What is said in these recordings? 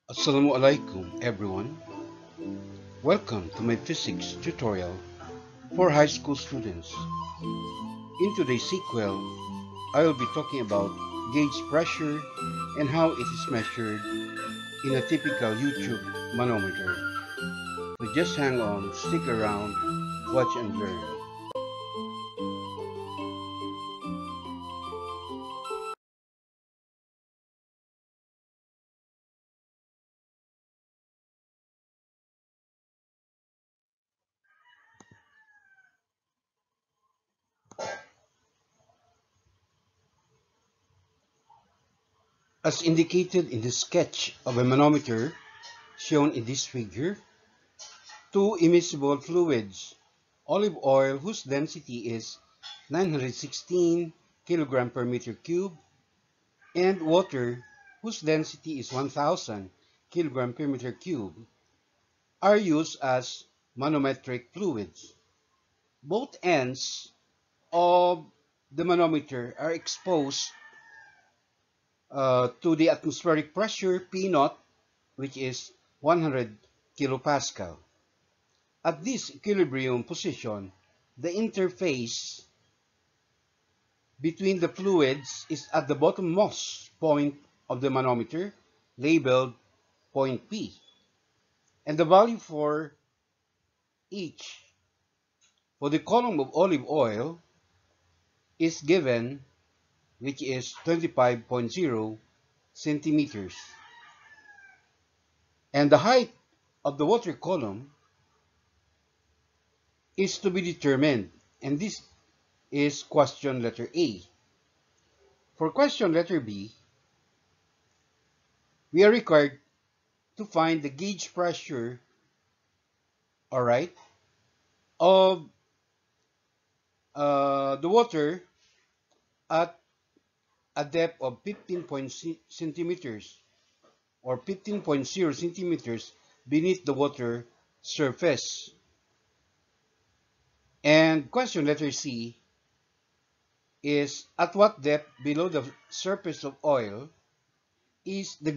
Assalamu alaikum everyone. Welcome to my physics tutorial for high school students. In today's sequel, I will be talking about gauge pressure and how it is measured in a typical YouTube manometer. So just hang on, stick around, watch and learn. As indicated in the sketch of a manometer shown in this figure, two immiscible fluids, olive oil whose density is 916 kg per meter cube, and water whose density is 1000 kg per meter cube, are used as manometric fluids. Both ends of the manometer are exposed to the atmospheric pressure P naught, which is 100 kilopascal. At this equilibrium position, the interface between the fluids is at the bottommost point of the manometer, labeled point P, and the value for each for the column of olive oil is given, which is 25.0 centimeters. And the height of the water column is to be determined, and this is question letter A. For question letter B, we are required to find the gauge pressure, all right, of the water at a depth of 15 centimeters or 15.0 centimeters beneath the water surface. And question letter C is at what depth below the surface of oil is the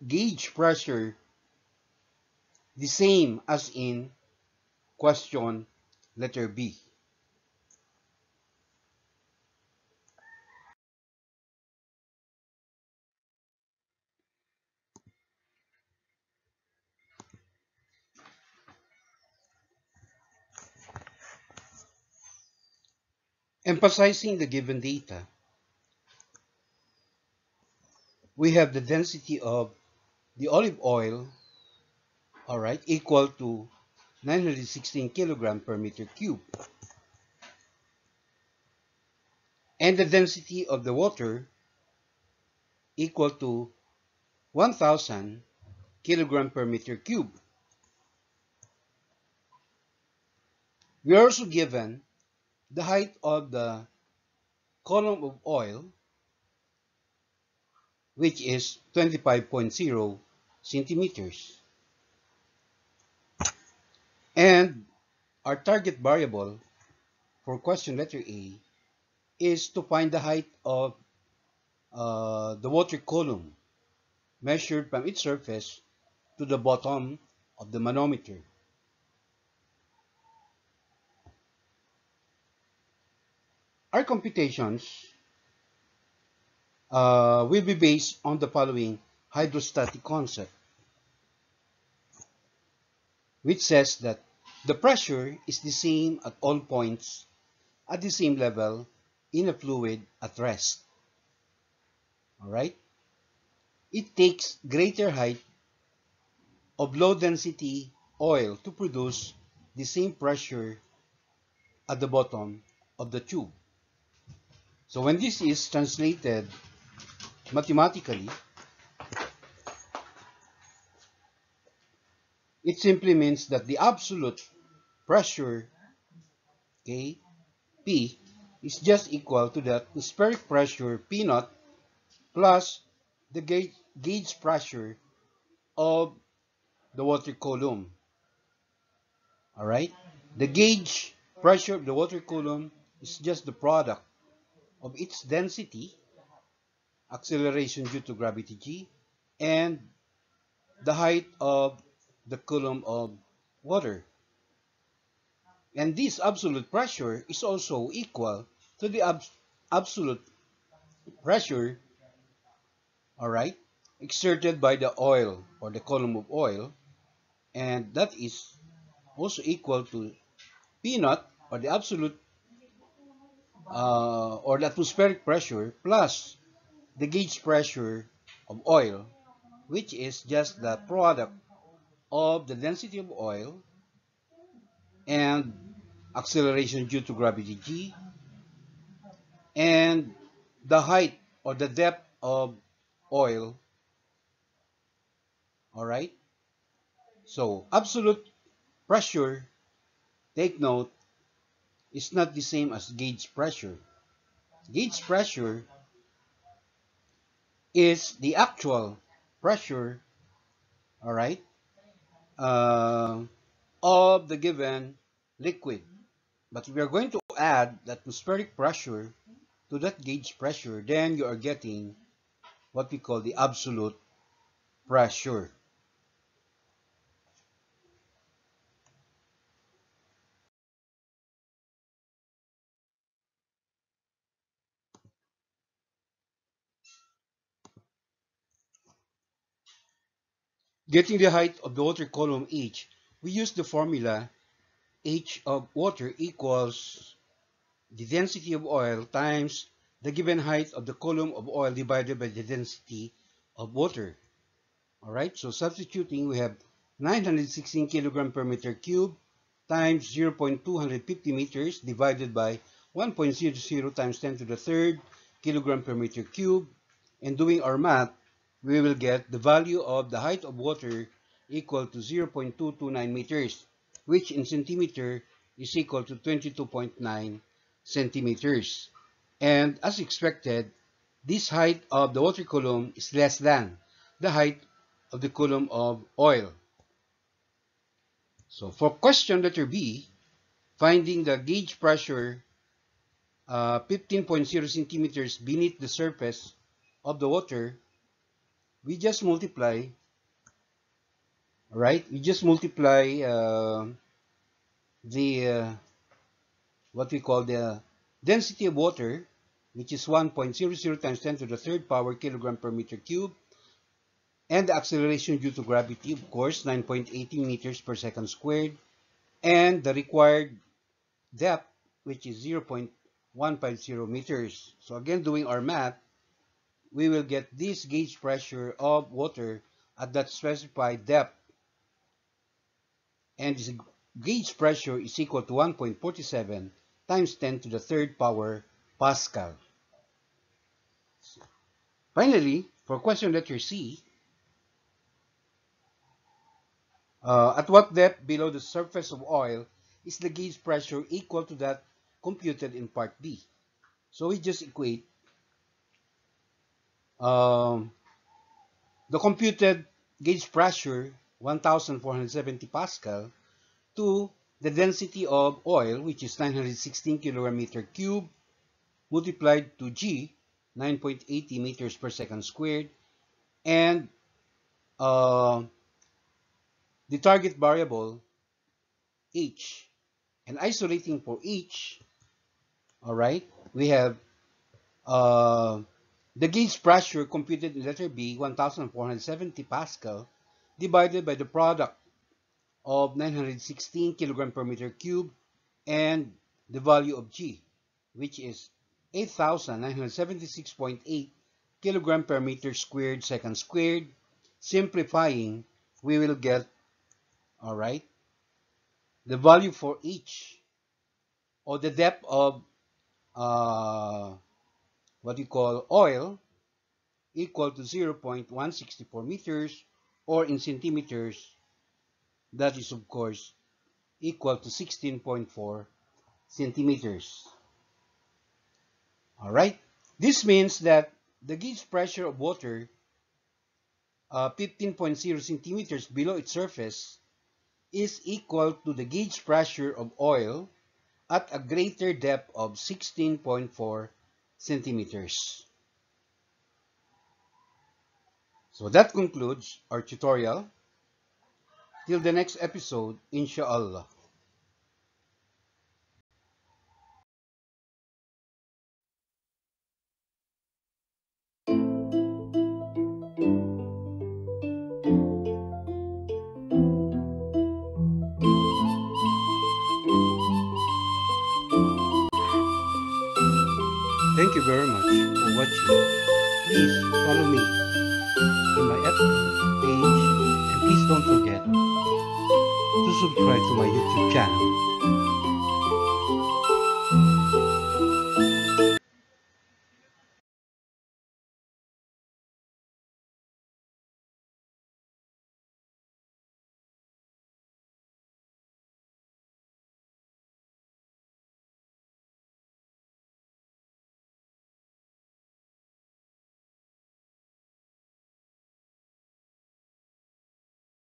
gauge pressure the same as in question letter B. Emphasizing the given data, we have the density of the olive oil, all right, equal to 916 kilogram per meter cube. And the density of the water equal to 1000 kilogram per meter cube. We are also given the height of the column of oil, which is 25.0 centimeters. And our target variable for question letter A is to find the height of the water column measured from its surface to the bottom of the manometer. Our computations will be based on the following hydrostatic concept, which says that the pressure is the same at all points at the same level in a fluid at rest. All right? It takes greater height of low density oil to produce the same pressure at the bottom of the tube. So when this is translated mathematically, it simply means that the absolute pressure, okay, P, is just equal to the atmospheric pressure P naught plus the gauge pressure of the water column. All right? The gauge pressure of the water column is just the product of its density, acceleration due to gravity g, and the height of the column of water. And this absolute pressure is also equal to the absolute pressure, all right, exerted by the oil or the column of oil, and that is also equal to P naught or the absolute or the atmospheric pressure plus the gauge pressure of oil, which is just the product of the density of oil and acceleration due to gravity g and the height or the depth of oil. All right. So absolute pressure, take note, is not the same as gauge pressure. Gauge pressure is the actual pressure, all right, uh, of the given liquid. But if we are going to add the atmospheric pressure to that gauge pressure, then you are getting what we call the absolute pressure. Getting the height of the water column H, we use the formula H of water equals the density of oil times the given height of the column of oil divided by the density of water. All right, so substituting, we have 916 kilogram per meter cube times 0.250 meters divided by 1.00 times 10 to the third kilogram per meter cube. And doing our math, we will get the value of the height of water equal to 0.229 meters, which in centimeter is equal to 22.9 centimeters. And as expected, this height of the water column is less than the height of the column of oil. So for question letter B, finding the gauge pressure 15.0 centimeters beneath the surface of the water, we just multiply, right? We just multiply the what we call the density of water, which is 1.00 times 10 to the third power kilogram per meter cube, and the acceleration due to gravity, of course, 9.18 meters per second squared, and the required depth, which is 0.150 meters. So again, doing our math, we will get this gauge pressure of water at that specified depth, and this gauge pressure is equal to 1.47 times 10 to the third power Pascal. Finally, for question letter C, at what depth below the surface of oil is the gauge pressure equal to that computed in part B? So we just equate um, the computed gauge pressure, 1,470 Pascal, to the density of oil, which is 916 kilogram meter cube, multiplied to G, 9.80 meters per second squared, and uh, the target variable, H. And isolating for H, all right, we have uh, the gauge pressure computed in letter B, 1,470 Pascal, divided by the product of 916 kilogram per meter cube and the value of G, which is 8,976.8 kilogram per meter squared second squared. Simplifying, we will get, all right, the value for H, or the depth of what you call oil, equal to 0.164 meters, or in centimeters, that is of course equal to 16.4 centimeters. All right. This means that the gauge pressure of water, 15.0 centimeters below its surface, is equal to the gauge pressure of oil at a greater depth of 16.4 centimeters. So that concludes our tutorial. Till the next episode, inshallah. Thank you very much for watching. Please follow me in my FB page, and please don't forget to subscribe to my YouTube channel.